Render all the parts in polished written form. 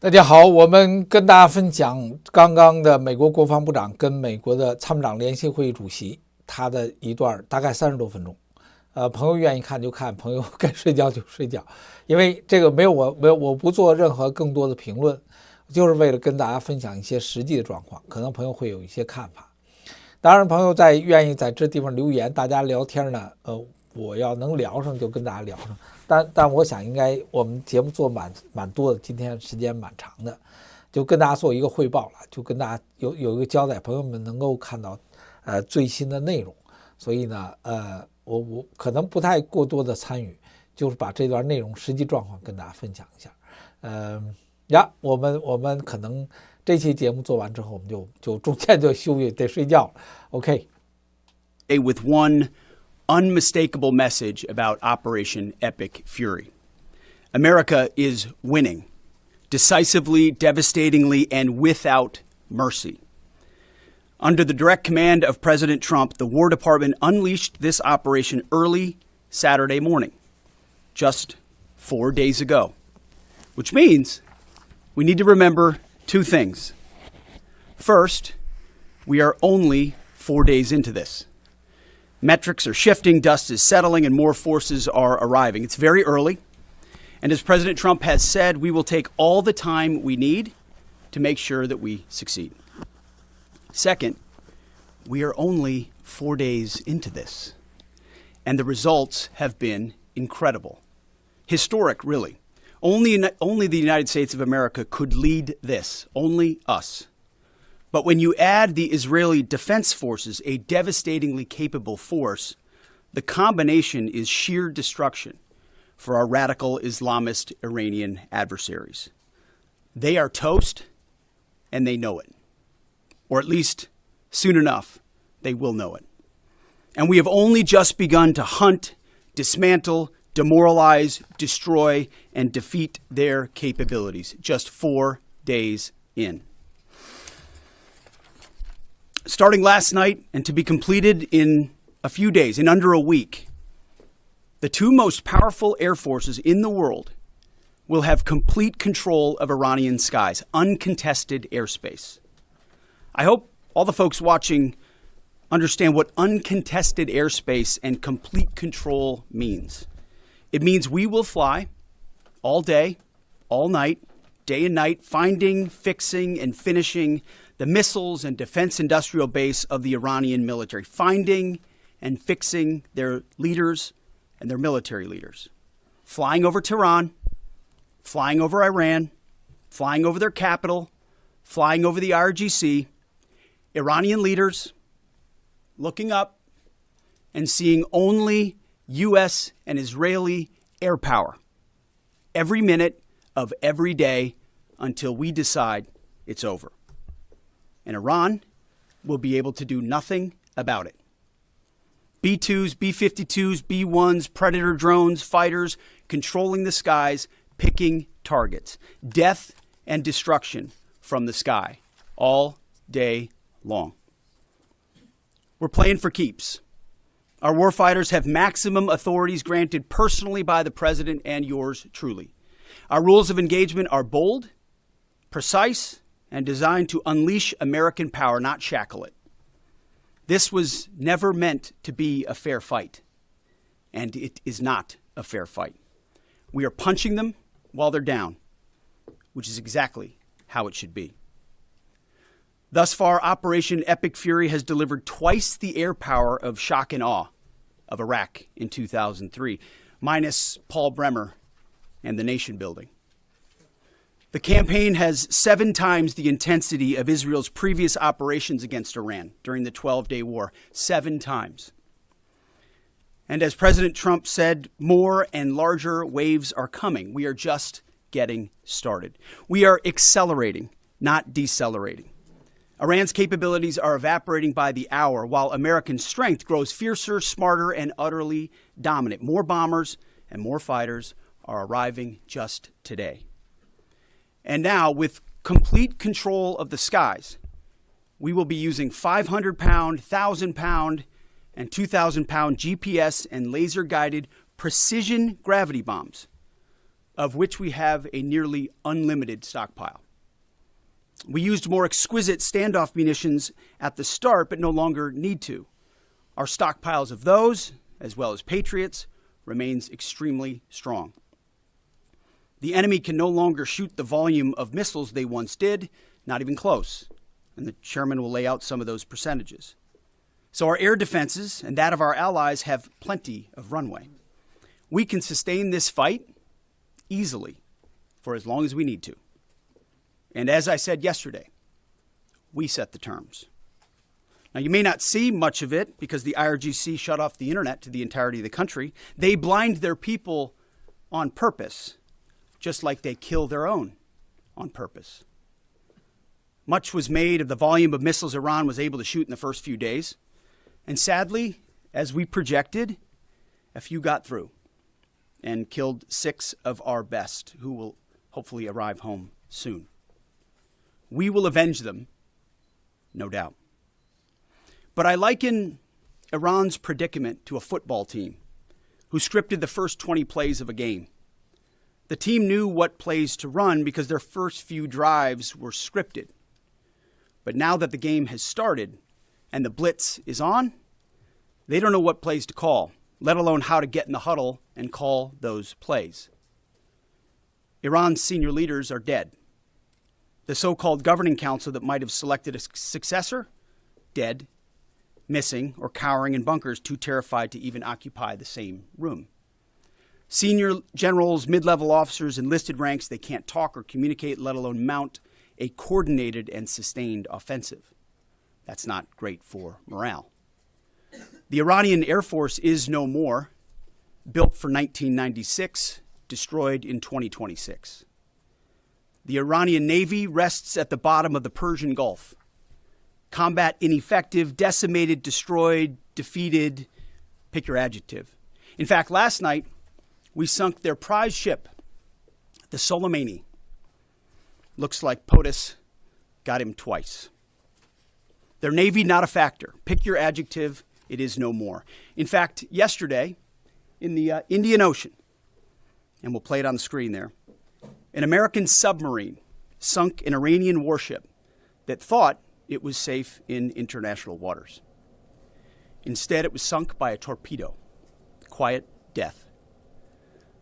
大家好，我们跟大家分享刚刚的美国国防部长跟美国的参谋长联席会议主席他的一段大概30多分钟。朋友愿意看就看，朋友该睡觉就睡觉，因为这个我不做任何更多的评论，就是为了跟大家分享一些实际的状况，可能朋友会有一些看法。当然，朋友愿意在这地方留言，大家聊天呢，我要能聊上就跟大家聊上。但我想应该我们节目做蛮多的，今天时间蛮长的，就跟大家做一个汇报了，就跟大家有一个交代，朋友们能够看到最新的内容。所以呢，我可能不太过多的参与，就是把这段内容实际状况跟大家分享一下。我们可能这期节目做完之后，我们就中间就休息得睡觉了。OK。With one unmistakable message about Operation Epic Fury. America is winning, decisively, devastatingly, and without mercy. Under the direct command of President Trump, the War Department unleashed this operation early Saturday morning, just 4 days ago, which means we need to remember two things. First, we are only 4 days into this. Metrics are shifting, dust is settling, and more forces are arriving. It's very early, and as President Trump has said, we will take all the time we need to make sure that we succeed. Second, we are only 4 days into this, and the results have been incredible. Historic, really. Only the United States of America could lead this, only us. But when you add the Israeli Defense Forces, a devastatingly capable force, the combination is sheer destruction for our radical Islamist Iranian adversaries. They are toast, and they know it. Or at least, soon enough, they will know it. And we have only just begun to hunt, dismantle, demoralize, destroy, and defeat their capabilities, just 4 days in. Starting last night and to be completed in a few days, in under a week, the two most powerful air forces in the world will have complete control of Iranian skies, uncontested airspace. I hope all the folks watching understand what uncontested airspace and complete control means. It means we will fly all day, all night, day and night, finding, fixing, and finishing the missiles and defense industrial base of the Iranian military, finding and fixing their leaders and their military leaders, flying over Tehran, flying over Iran, flying over their capital, flying over the IRGC, Iranian leaders looking up and seeing only U.S. and Israeli air power every minute of every day until we decide it's over. And Iran will be able to do nothing about it. B-2s, B-52s, B-1s, Predator drones, fighters, controlling the skies, picking targets. Death and destruction from the sky, all day long. We're playing for keeps. Our warfighters have maximum authorities granted personally by the president and yours truly. Our rules of engagement are bold, precise, and designed to unleash American power, not shackle it. This was never meant to be a fair fight, and it is not a fair fight. We are punching them while they're down, which is exactly how it should be. Thus far, Operation Epic Fury has delivered twice the air power of shock and awe of Iraq in 2003, minus Paul Bremer and the nation building. The campaign has 7 times the intensity of Israel's previous operations against Iran during the 12-day war. 7 times. And as President Trump said, more and larger waves are coming. We are just getting started. We are accelerating, not decelerating. Iran's capabilities are evaporating by the hour, while American strength grows fiercer, smarter, and utterly dominant. More bombers and more fighters are arriving just today. And now, with complete control of the skies, we will be using 500-pound, 1,000-pound, and 2,000-pound GPS and laser-guided precision gravity bombs of which we have a nearly unlimited stockpile. We used more exquisite standoff munitions at the start, but no longer need to. Our stockpiles of those, as well as Patriots, remains extremely strong. The enemy can no longer shoot the volume of missiles they once did, not even close. And the chairman will lay out some of those percentages. So our air defenses and that of our allies have plenty of runway. We can sustain this fight easily for as long as we need to. And as I said yesterday, we set the terms. Now, you may not see much of it because the IRGC shut off the internet to the entirety of the country. They blind their people on purpose, just like they kill their own on purpose. Much was made of the volume of missiles Iran was able to shoot in the first few days. And sadly, as we projected, a few got through and killed 6 of our best, who will hopefully arrive home soon. We will avenge them, no doubt. But I liken Iran's predicament to a football team who scripted the first 20 plays of a game. The team knew what plays to run because their first few drives were scripted. But now that the game has started and the blitz is on, they don't know what plays to call, let alone how to get in the huddle and call those plays. Iran's senior leaders are dead. The so-called governing council that might have selected a successor, dead, missing, or cowering in bunkers, too terrified to even occupy the same room. Senior generals, mid-level officers, enlisted ranks, they can't talk or communicate, let alone mount a coordinated and sustained offensive. That's not great for morale. The Iranian Air Force is no more, built for 1996, destroyed in 2026. The Iranian Navy rests at the bottom of the Persian Gulf. Combat ineffective, decimated, destroyed, defeated, pick your adjective. In fact, last night, we sunk their prize ship, the Soleimani. Looks like POTUS got him twice. Their Navy, not a factor. Pick your adjective, it is no more. In fact, yesterday, in the Indian Ocean, and we'll play it on the screen there, an American submarine sunk an Iranian warship that thought it was safe in international waters. Instead, it was sunk by a torpedo. Quiet death.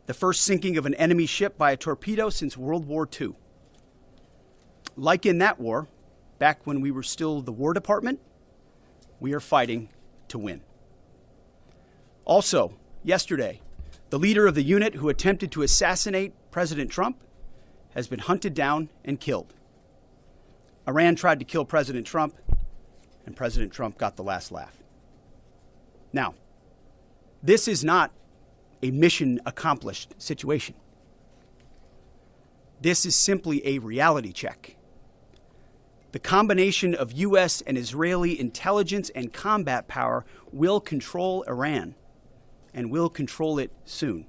The first sinking of an enemy ship by a torpedo since World War II. Like in that war, back when we were still the War Department, we are fighting to win. Also, yesterday, the leader of the unit who attempted to assassinate President Trump has been hunted down and killed. Iran tried to kill President Trump, and President Trump got the last laugh. Now, this is not a mission accomplished situation. This is simply a reality check. The combination of U.S. and Israeli intelligence and combat power will control Iran, and will control it soon.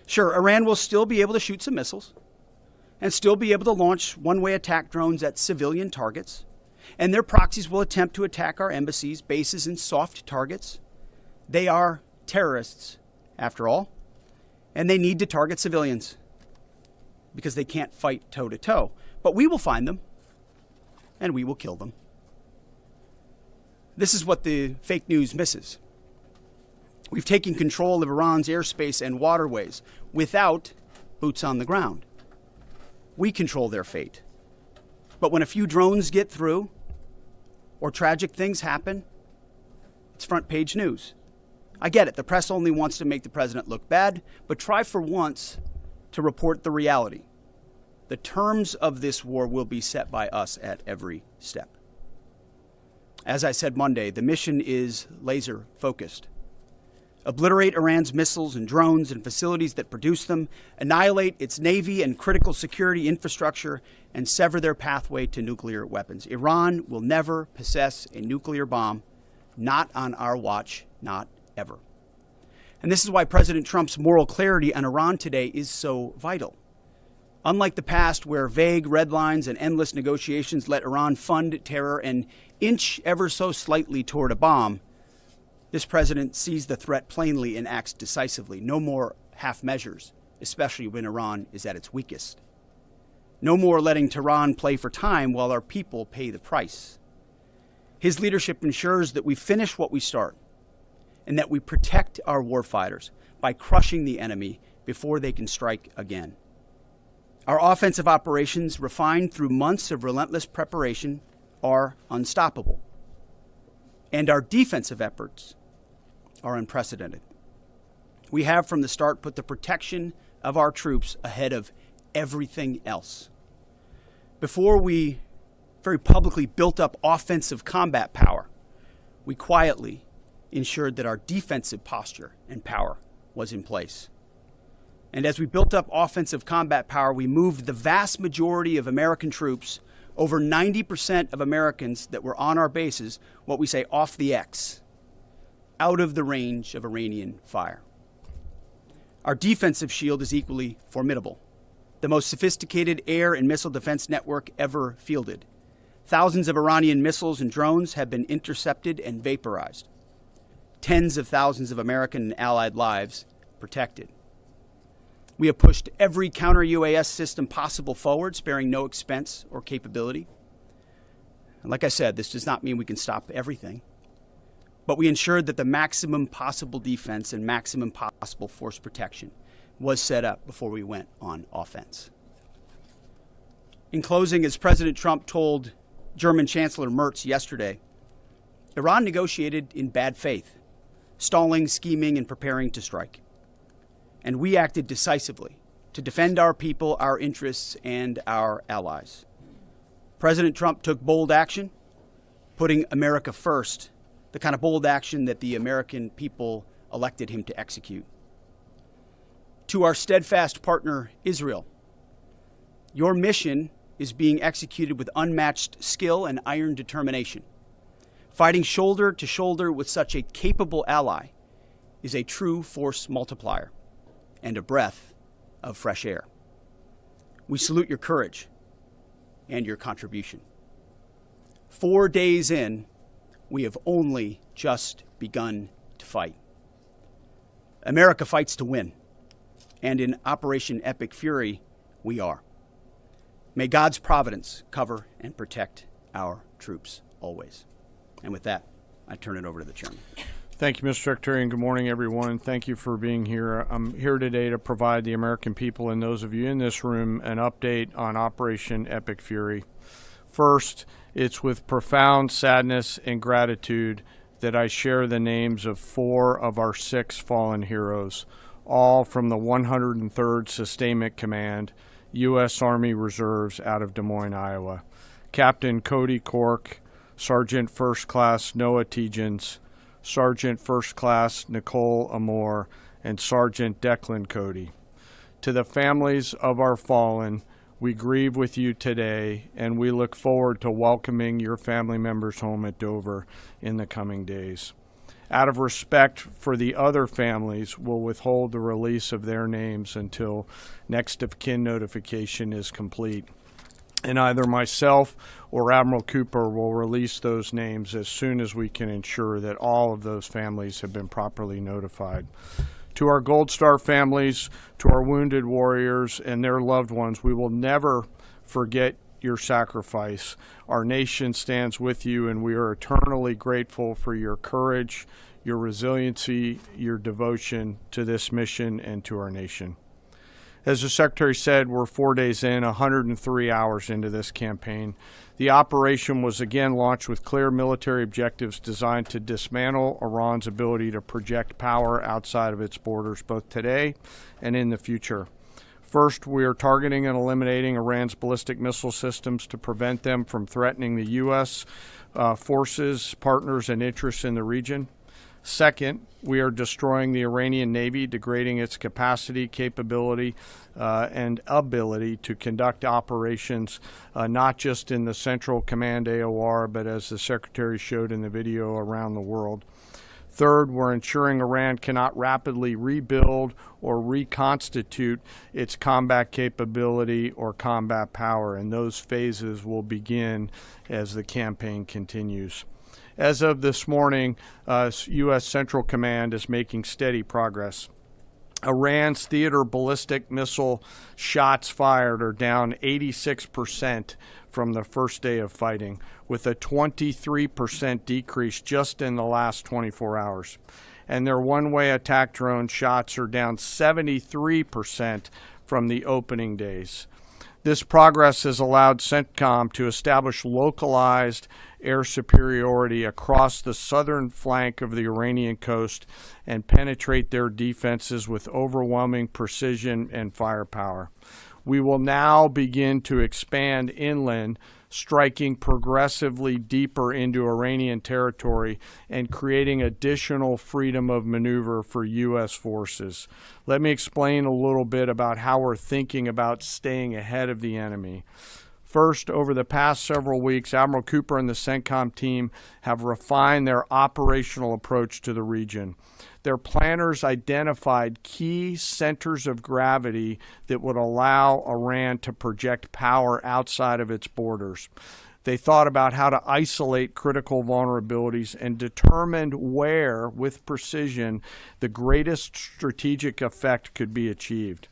Sure, Iran will still be able to shoot some missiles, and still be able to launch one-way attack drones at civilian targets, and their proxies will attempt to attack our embassies, bases, and soft targets. They are terrorists, after all, and they need to target civilians because they can't fight toe-to-toe. But we will find them, and we will kill them. This is what the fake news misses. We've taken control of Iran's airspace and waterways without boots on the ground. We control their fate. But when a few drones get through or tragic things happen, it's front page news. I get it. The press only wants to make the president look bad, but try for once to report the reality. The terms of this war will be set by us at every step. As I said Monday, the mission is laser focused. Obliterate Iran's missiles and drones and facilities that produce them, annihilate its navy and critical security infrastructure, and sever their pathway to nuclear weapons. Iran will never possess a nuclear bomb, not on our watch, not ever. And this is why President Trump's moral clarity on Iran today is so vital. Unlike the past, where vague red lines and endless negotiations let Iran fund terror and inch ever so slightly toward a bomb, this president sees the threat plainly and acts decisively. No more half measures, especially when Iran is at its weakest. No more letting Tehran play for time while our people pay the price. His leadership ensures that we finish what we start and that we protect our warfighters by crushing the enemy before they can strike again. Our offensive operations, refined through months of relentless preparation, are unstoppable. And our defensive efforts are unprecedented. We have from the start put the protection of our troops ahead of everything else. Before we very publicly built up offensive combat power, we quietly ensured that our defensive posture and power was in place. And as we built up offensive combat power, we moved the vast majority of American troops, over 90% of Americans that were on our bases, what we say off the X, out of the range of Iranian fire. Our defensive shield is equally formidable, the most sophisticated air and missile defense network ever fielded. Thousands of Iranian missiles and drones have been intercepted and vaporized. Tens of thousands of American and allied lives protected. We have pushed every counter-UAS system possible forward, sparing no expense or capability. And like I said, this does not mean we can stop everything, but we ensured that the maximum possible defense and maximum possible force protection was set up before we went on offense. In closing, as President Trump told German Chancellor Merz yesterday, Iran negotiated in bad faith, stalling, scheming, and preparing to strike. And we acted decisively to defend our people, our interests, and our allies. President Trump took bold action, putting America first, the kind of bold action that the American people elected him to execute. To our steadfast partner, Israel, your mission is being executed with unmatched skill and iron determination. Fighting shoulder to shoulder with such a capable ally is a true force multiplier and a breath of fresh air. We salute your courage and your contribution. 4 days in, we have only just begun to fight. America fights to win, and in Operation Epic Fury, we are. May God's providence cover and protect our troops always. And with that, I turn it over to the chairman. Thank you, Mr. Secretary, and good morning, everyone. Thank you for being here. I'm here today to provide the American people and those of you in this room an update on Operation Epic Fury. First, it's with profound sadness and gratitude that I share the names of 4 of our 6 fallen heroes, all from the 103rd Sustainment Command, U.S. Army Reserves out of Des Moines, Iowa. Captain Cody Cork, Sergeant First Class Noah Tegens, Sergeant First Class Nicole Amore, and Sergeant Declan Cody. To the families of our fallen, we grieve with you today, and we look forward to welcoming your family members home at Dover in the coming days. Out of respect for the other families, we'll withhold the release of their names until next of kin notification is complete. And either myself or Admiral Cooper will release those names as soon as we can ensure that all of those families have been properly notified. To our Gold Star families, to our wounded warriors and their loved ones, we will never forget your sacrifice. Our nation stands with you, and we are eternally grateful for your courage, your resiliency, your devotion to this mission and to our nation. As the Secretary said, we're 4 days in, 103 hours into this campaign. The operation was again launched with clear military objectives designed to dismantle Iran's ability to project power outside of its borders, both today and in the future. First, we are targeting and eliminating Iran's ballistic missile systems to prevent them from threatening the U.S. Forces, partners, and interests in the region. Second, we are destroying the Iranian Navy, degrading its capacity, capability, and ability to conduct operations, not just in the Central Command AOR, but as the Secretary showed in the video, around the world. Third, we're ensuring Iran cannot rapidly rebuild or reconstitute its combat capability or combat power, and those phases will begin as the campaign continues. As of this morning, U.S. Central Command is making steady progress. Iran's theater ballistic missile shots fired are down 86% from the first day of fighting, with a 23% decrease just in the last 24 hours. And their one-way attack drone shots are down 73% from the opening days. This progress has allowed CENTCOM to establish localized air superiority across the southern flank of the Iranian coast and penetrate their defenses with overwhelming precision and firepower. We will now begin to expand inland, striking progressively deeper into Iranian territory and creating additional freedom of maneuver for U.S. forces. Let me explain a little bit about how we're thinking about staying ahead of the enemy. First, over the past several weeks, Admiral Cooper and the CENTCOM team have refined their operational approach to the region. Their planners identified key centers of gravity that would allow Iran to project power outside of its borders. They thought about how to isolate critical vulnerabilities and determined where, with precision, the greatest strategic effect could be achieved.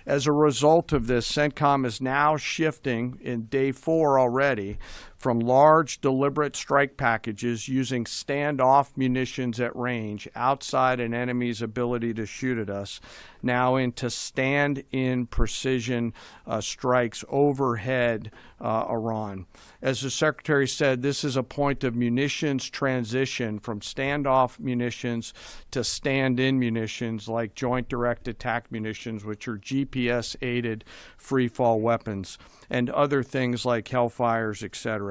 As a result of this, CENTCOM is now shifting in day 4 already from large deliberate strike packages using standoff munitions at range outside an enemy's ability to shoot at us, now into stand-in precision strikes overhead Iran. As the Secretary said, this is a point of munitions transition from standoff munitions to stand-in munitions like Joint Direct Attack munitions, which are GPS-aided free-fall weapons, and other things like Hellfires, etc.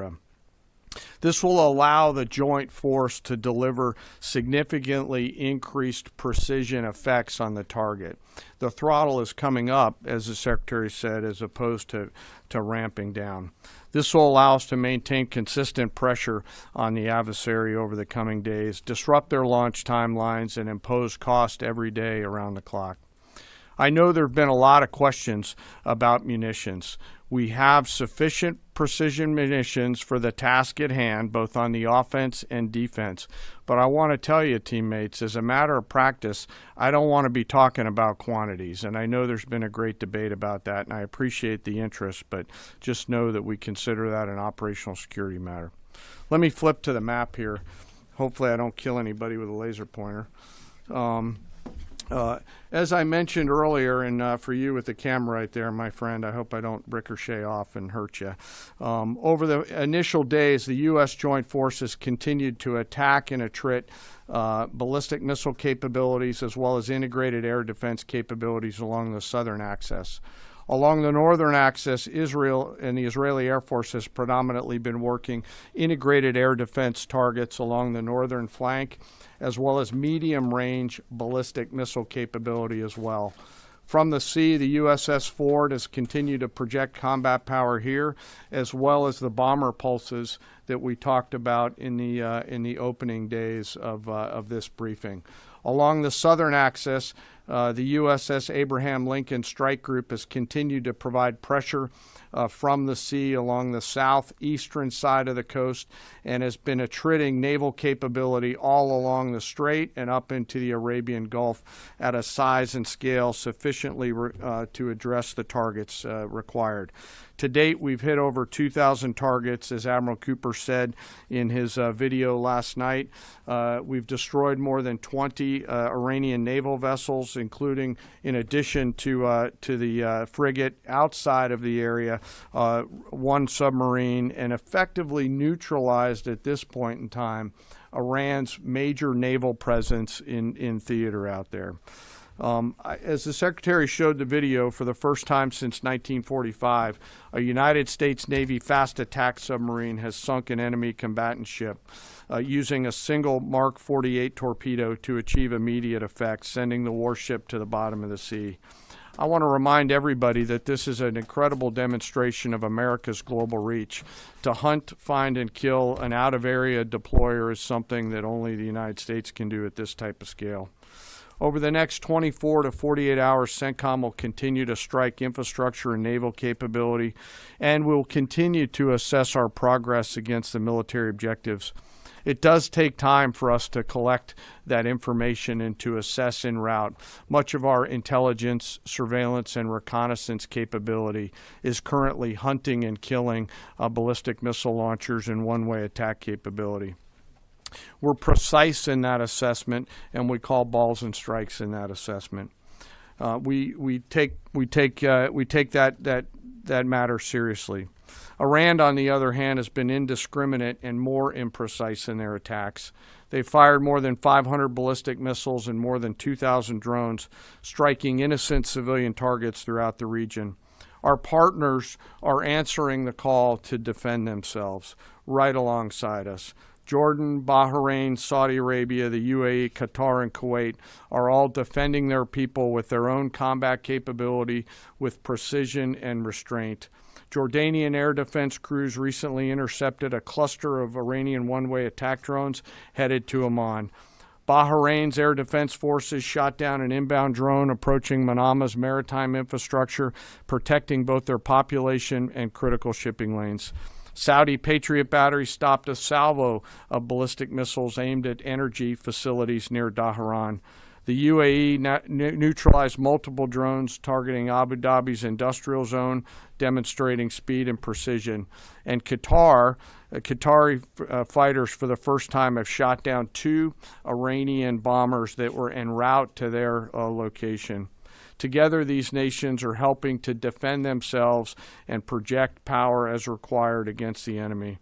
This will allow the joint force to deliver significantly increased precision effects on the target. The throttle is coming up, as the Secretary said, as opposed to ramping down. This will allow us to maintain consistent pressure on the adversary over the coming days, disrupt their launch timelines, and impose cost every day around the clock. I know there have been a lot of questions about munitions. We have sufficient precision munitions for the task at hand, both on the offense and defense. But I want to tell you, teammates, as a matter of practice, I don't want to be talking about quantities. And I know there's been a great debate about that, and I appreciate the interest, but just know that we consider that an operational security matter. Let me flip to the map here. Hopefully I don't kill anybody with a laser pointer. As I mentioned earlier, and for you with the camera right there, my friend, I hope I don't ricochet off and hurt you. Over the initial days, the U.S. Joint Forces continued to attack and attrit ballistic missile capabilities as well as integrated air defense capabilities along the southern axis. Along the northern axis, Israel and the Israeli Air Force has predominantly been working integrated air defense targets along the northern flank, as well as medium-range ballistic missile capability as well. From the sea, the USS Ford has continued to project combat power here, as well as the bomber pulses that we talked about in the opening days of this briefing. Along the southern axis, the USS Abraham Lincoln Strike Group has continued to provide pressure from the sea along the southeastern side of the coast and has been attriting naval capability all along the strait and up into the Arabian Gulf at a size and scale sufficiently to address the targets required. To date, we've hit over 2,000 targets, as Admiral Cooper said in his video last night. We've destroyed more than 20 Iranian naval vessels, including, in addition to the frigate outside of the area, one submarine, and effectively neutralized at this point in time Iran's major naval presence in theater out there. As the Secretary showed the video, for the first time since 1945, a United States Navy fast attack submarine has sunk an enemy combatant ship using a single Mark 48 torpedo to achieve immediate effect, sending the warship to the bottom of the sea. I want to remind everybody that this is an incredible demonstration of America's global reach. To hunt, find, and kill an out-of-area deployer is something that only the United States can do at this type of scale. Over the next 24 to 48 hours, CENTCOM will continue to strike infrastructure and naval capability, and we'll continue to assess our progress against the military objectives. It does take time for us to collect that information and to assess en route. Much of our intelligence, surveillance, and reconnaissance capability is currently hunting and killing ballistic missile launchers and one-way attack capability. We're precise in that assessment, and we call balls and strikes in that assessment. We take that matter seriously. Iran, on the other hand, has been indiscriminate and more imprecise in their attacks. They fired more than 500 ballistic missiles and more than 2,000 drones, striking innocent civilian targets throughout the region. Our partners are answering the call to defend themselves right alongside us. Jordan, Bahrain, Saudi Arabia, the UAE, Qatar, and Kuwait are all defending their people with their own combat capability, with precision and restraint. Jordanian air defense crews recently intercepted a cluster of Iranian one-way attack drones headed to Amman. Bahrain's air defense forces shot down an inbound drone approaching Manama's maritime infrastructure, protecting both their population and critical shipping lanes. Saudi Patriot batteries stopped a salvo of ballistic missiles aimed at energy facilities near Dhahran. The UAE neutralized multiple drones targeting Abu Dhabi's industrial zone, demonstrating speed and precision. And Qatari fighters for the first time have shot down 2 Iranian bombers that were en route to their location. Together, these nations are helping to defend themselves and project power as required against the enemy.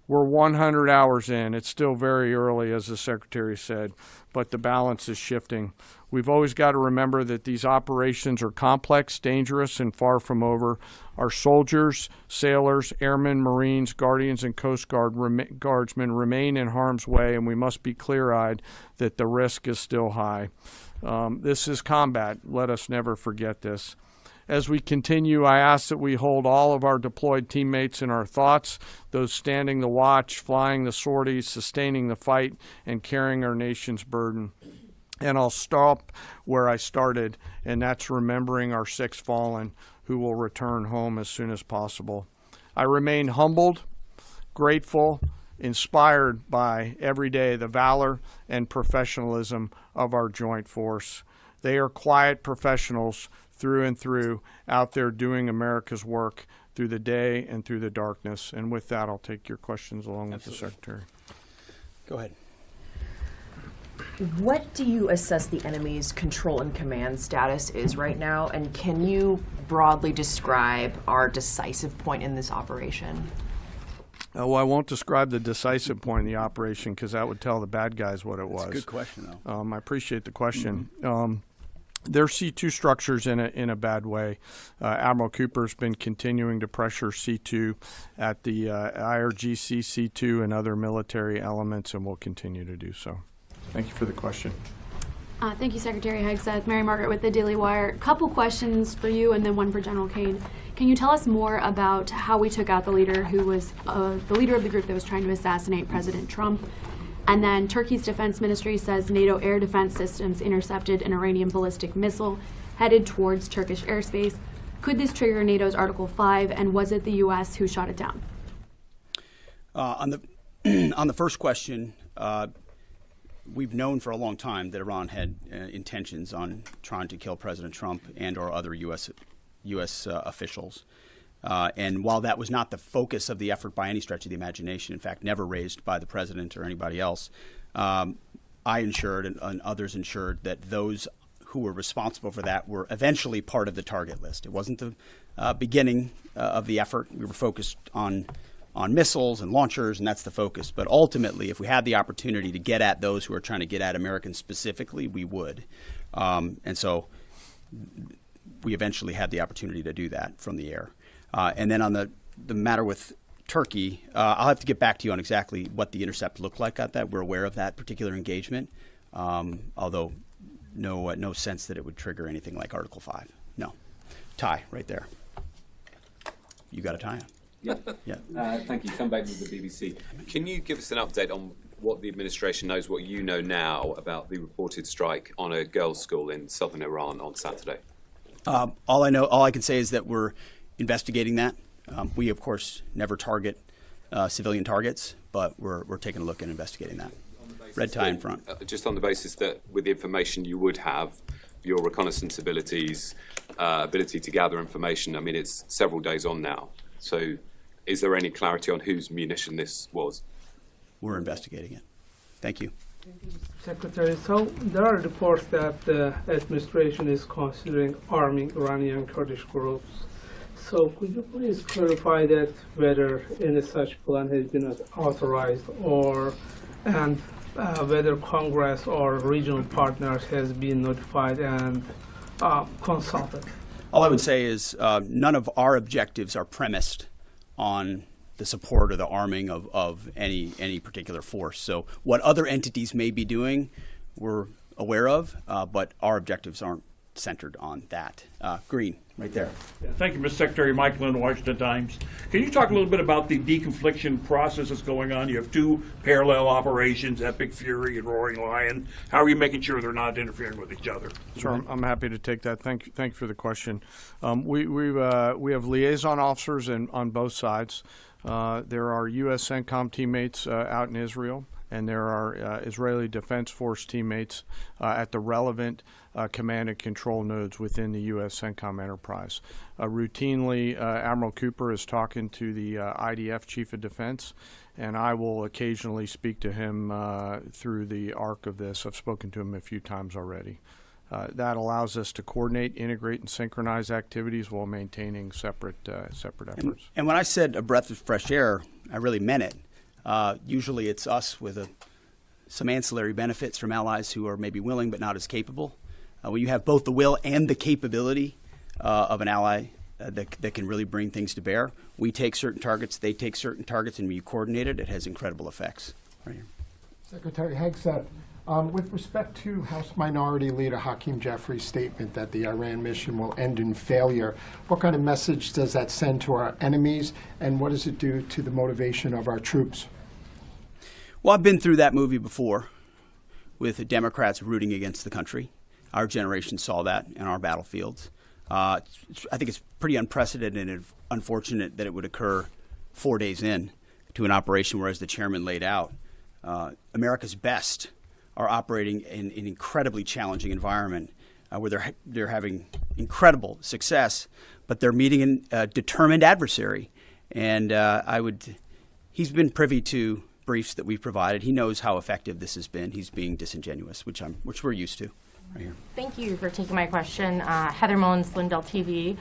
We're 100 hours in. It's still very early, as the Secretary said, but the balance is shifting. We've always got to remember that these operations are complex, dangerous, and far from over. Our soldiers, sailors, airmen, Marines, Guardians, and Coast Guardsmen remain in harm's way, and we must be clear-eyed that the risk is still high. This is combat. Let us never forget this. As we continue, I ask that we hold all of our deployed teammates in our thoughts, those standing the watch, flying the sorties, sustaining the fight, and carrying our nation's burden. And I'll stop where I started, and that's remembering our 6 fallen who will return home as soon as possible. I remain humbled, grateful, inspired by every day the valor and professionalism of our joint force. They are quiet professionals through and through, out there doing America's work through the day and through the darkness. And with that, I'll take your questions along with the Secretary. Go ahead. What do you assess the enemy's control and command status is right now? And can you broadly describe our decisive point in this operation? Well, I won't describe the decisive point in the operation because that would tell the bad guys what it was. That's a good question, though. I appreciate the question. There are C2 structures in a bad way. Admiral Cooper's been continuing to pressure C2 at the IRGC C2 and other military elements, and will continue to do so. Thank you for the question. Thank you, Secretary Hegseth. Mary Margaret with the Daily Wire. Couple questions for you and then one for General Kane. Can you tell us more about how we took out the leader who was the leader of the group that was trying to assassinate President Trump? And then Turkey's defense ministry says NATO air defense systems intercepted an Iranian ballistic missile headed towards Turkish airspace. Could this trigger NATO's Article 5, and was it the U.S. who shot it down? On the first question, we've known for a long time that Iran had intentions on trying to kill President Trump and or other U.S. officials. And while that was not the focus of the effort by any stretch of the imagination, in fact, never raised by the president or anybody else, I ensured and others ensured that those who were responsible for that were eventually part of the target list. It wasn't the beginning of the effort. We were focused on missiles and launchers, and that's the focus. But ultimately, if we had the opportunity to get at those who are trying to get at Americans specifically, we would. And so we eventually had the opportunity to do that from the air. And then on the matter with Turkey, I'll have to get back to you on exactly what the intercept looked like at that. We're aware of that particular engagement, although no sense that it would trigger anything like Article 5. No. Tie right there. You got a tie on. Yeah. Thank you. Come back to the BBC. Can you give us an update on what the administration knows, what you know now about the reported strike on a girls' school in southern Iran on Saturday? All I can say is that we're investigating that. We, of course, never target civilian targets, but we're taking a look and investigating that. Red tie in front. Just on the basis that with the information you would have, your reconnaissance abilities, ability to gather information, I mean, it's several days on now. So is there any clarity on whose munition this was? We're investigating it. Thank you. Secretary, so there are reports that the administration is considering arming Iranian Kurdish groups. So could you please clarify that whether any such plan has been authorized and whether Congress or regional partners has been notified and consulted? All I would say is none of our objectives are premised on the support or the arming of any particular force. So what other entities may be doing, we're aware of, but our objectives aren't centered on that. Green, right there. Yeah, thank you, Mr. Secretary. Mike Lynn, Washington Times. Can you talk a little bit about the deconfliction process that's going on? You have two parallel operations, Epic Fury and Roaring Lion. How are you making sure they're not interfering with each other? Sure, I'm happy to take that. Thank you for the question. We have liaison officers on both sides. There are U.S. CENTCOM teammates out in Israel, and there are Israeli Defense Force teammates at the relevant command and control nodes within the U.S. CENTCOM enterprise. Routinely, Admiral Cooper is talking to the IDF Chief of Defense, and I will occasionally speak to him through the arc of this. I've spoken to him a few times already. That allows us to coordinate, integrate, and synchronize activities while maintaining separate efforts. And when I said a breath of fresh air, I really meant it. Usually it's us with some ancillary benefits from allies who are maybe willing but not as capable. When you have both the will and the capability of an ally that can really bring things to bear, we take certain targets, they take certain targets, and when you coordinate it, it has incredible effects. Right here. Secretary Hegseth, with respect to House Minority Leader Hakeem Jeffries' statement that the Iran mission will end in failure, what kind of message does that send to our enemies, and what does it do to the motivation of our troops? Well, I've been through that movie before with the Democrats rooting against the country. Our generation saw that in our battlefields. I think it's pretty unprecedented and unfortunate that it would occur 4 days in to an operation where, as the chairman laid out, America's best are operating in an incredibly challenging environment where they're having incredible success, but they're meeting a determined adversary. And he's been privy to briefs that we've provided. He knows how effective this has been. He's being disingenuous, which we're used to. Right here. Thank you for taking my question. Heather Mullins, Lindell TV.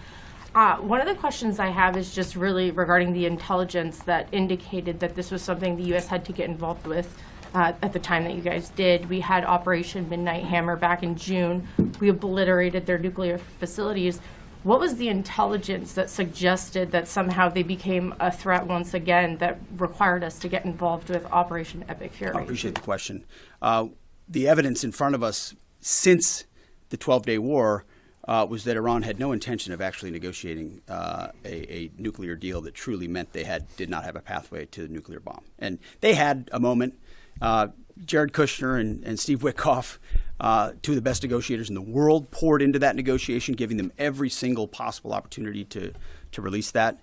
One of the questions I have is just really regarding the intelligence that indicated that this was something the U.S. had to get involved with at the time that you guys did. We had Operation Midnight Hammer back in June. We obliterated their nuclear facilities. What was the intelligence that suggested that somehow they became a threat once again that required us to get involved with Operation Epic Fury? I appreciate the question. The evidence in front of us since the 12-day war was that Iran had no intention of actually negotiating a nuclear deal that truly meant they did not have a pathway to the nuclear bomb. And they had a moment. Jared Kushner and Steve Witkoff, two of the best negotiators in the world, poured into that negotiation, giving them every single possible opportunity to release that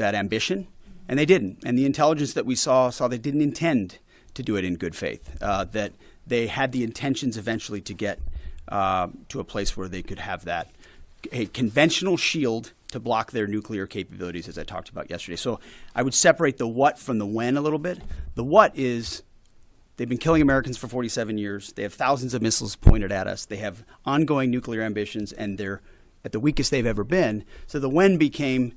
ambition, and they didn't. And the intelligence that we saw they didn't intend to do it in good faith, that they had the intentions eventually to get to a place where they could have a conventional shield to block their nuclear capabilities, as I talked about yesterday. So I would separate the what from the when a little bit. The what is they've been killing Americans for 47 years. They have thousands of missiles pointed at us. They have ongoing nuclear ambitions, and they're at the weakest they've ever been. So the when became,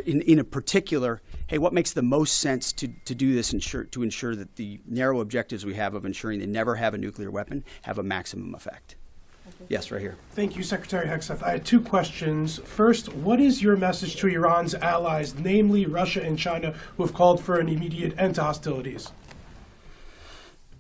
in a particular, hey, what makes the most sense to do this to ensure that the narrow objectives we have of ensuring they never have a nuclear weapon have a maximum effect? Yes, right here. Thank you, Secretary Hegseth. I had two questions. First, what is your message to Iran's allies, namely Russia and China, who have called for an immediate end to hostilities?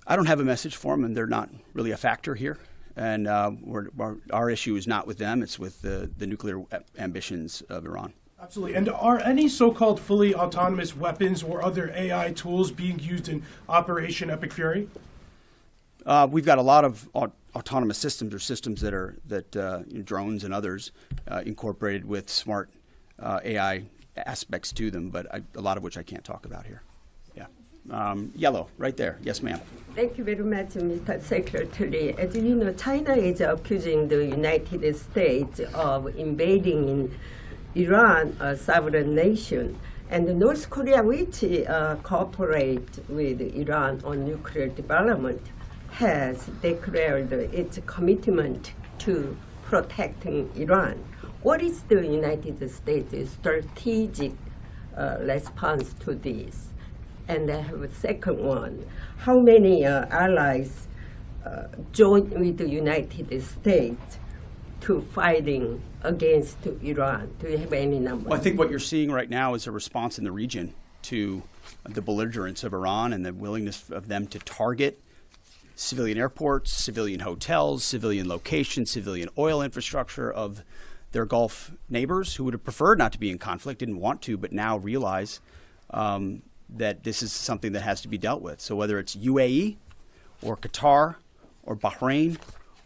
I don't have a message for them, and they're not really a factor here. And our issue is not with them. It's with the nuclear ambitions of Iran. Absolutely. And are any so-called fully autonomous weapons or other AI tools being used in Operation Epic Fury? We've got a lot of autonomous systems, or systems that drones and others incorporated with smart AI aspects to them, but a lot of which I can't talk about here. Yeah. Yellow, right there. Yes, ma'am. Thank you very much, Mr. Secretary. As you know, China is accusing the United States of invading in Iran, a sovereign nation, and North Korea, which cooperate with Iran on nuclear development, has declared its commitment to protecting Iran. What is the United States' strategic response to this? And I have a second one. How many allies join with the United States to fighting against Iran? Do you have any numbers? Well, I think what you're seeing right now is a response in the region to the belligerence of Iran and the willingness of them to target civilian airports, civilian hotels, civilian locations, civilian oil infrastructure of their Gulf neighbors who would have preferred not to be in conflict, didn't want to, but now realize that this is something that has to be dealt with. So whether it's UAE or Qatar or Bahrain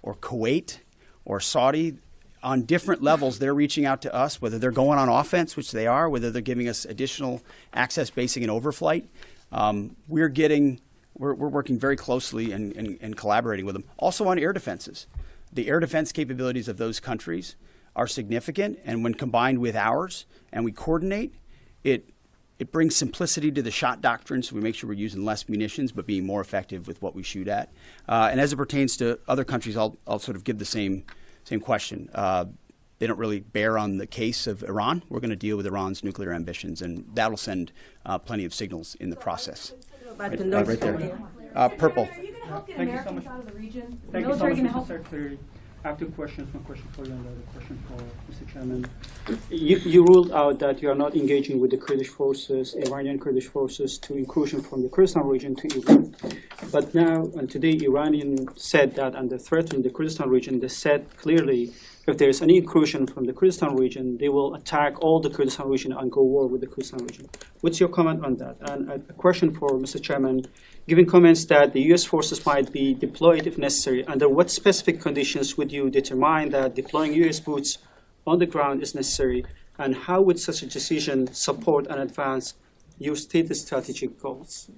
or Kuwait or Saudi, on different levels, they're reaching out to us, whether they're going on offense, which they are, whether they're giving us additional access basing and overflight. We're working very closely and collaborating with them. Also on air defenses. The air defense capabilities of those countries are significant, and when combined with ours and we coordinate, it brings simplicity to the shot doctrine, so we make sure we're using less munitions but being more effective with what we shoot at. And as it pertains to other countries, I'll sort of give the same question. They don't really bear on the case of Iran. We're going to deal with Iran's nuclear ambitions, and that'll send plenty of signals in the process. Right there. Purple. Are you going to help get Americans out of the region? Thank you so much, Mr. Secretary. I have two questions. One question for you and the other question for Mr. Chairman. You ruled out that you are not engaging with the Kurdish forces, Iranian Kurdish forces, to incursion from the Kurdistan region to Iran. But now, and today, Iranian said that under threatening the Kurdistan region, they said clearly if there is any incursion from the Kurdistan region, they will attack all the Kurdistan region and go war with the Kurdistan region. What's your comment on that? And a question for Mr. Chairman. Given comments that the U.S. forces might be deployed if necessary, under what specific conditions would you determine that deploying U.S. boots on the ground is necessary, and how would such a decision support and advance your stated strategic goals?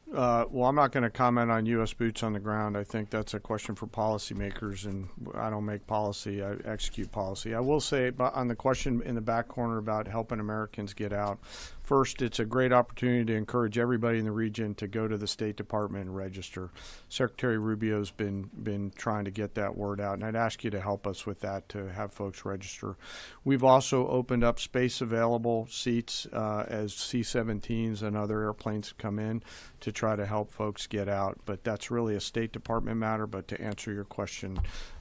Well, I'm not going to comment on U.S. boots on the ground. I think that's a question for policymakers, and I don't make policy, I execute policy. I will say on the question in the back corner about helping Americans get out, first, it's a great opportunity to encourage everybody in the region to go to the State Department and register. Secretary Rubio's been trying to get that word out, and I'd ask you to help us with that, to have folks register. We've also opened up space available seats as C-17s and other airplanes come in to try to help folks get out. But that's really a State Department matter, but to answer your question,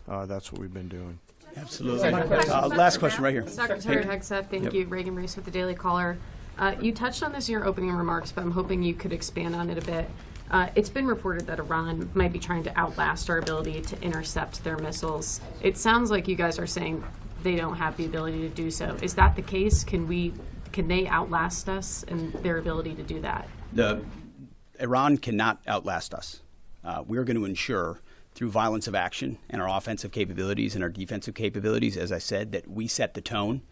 that's what we've been doing. Absolutely. Last question right here. Secretary Hegseth, thank you. Reagan Reese with the Daily Caller. You touched on this in your opening remarks, but I'm hoping you could expand on it a bit. It's been reported that Iran might be trying to outlast our ability to intercept their missiles. It sounds like you guys are saying they don't have the ability to do so. Is that the case? Can they outlast us in their ability to do that? Iran cannot outlast us. We're going to ensure through violence of action and our offensive capabilities and our defensive capabilities, as I said, that we set the tone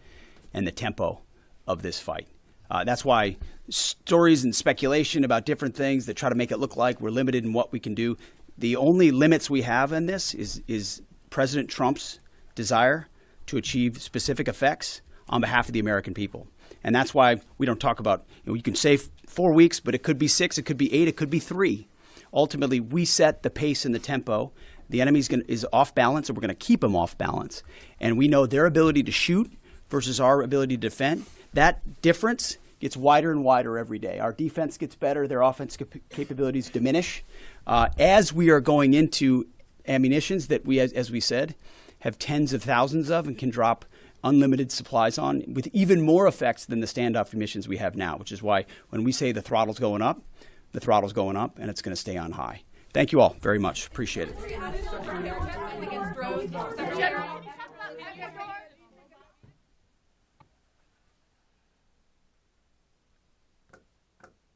and the tempo of this fight. That's why stories and speculation about different things that try to make it look like we're limited in what we can do. The only limits we have in this is President Trump's desire to achieve specific effects on behalf of the American people. And that's why we don't talk about, you can say 4 weeks, but it could be 6, it could be 8, it could be 3. Ultimately, we set the pace and the tempo. The enemy is off balance, and we're going to keep them off balance. And we know their ability to shoot versus our ability to defend. That difference gets wider and wider every day. Our defense gets better. Their offense capabilities diminish. As we are going into ammunitions that we, as we said, have tens of thousands of and can drop unlimited supplies on with even more effects than the standoff munitions we have now, which is why when we say the throttle's going up, the throttle's going up, and it's going to stay on high. Thank you all very much. Appreciate it.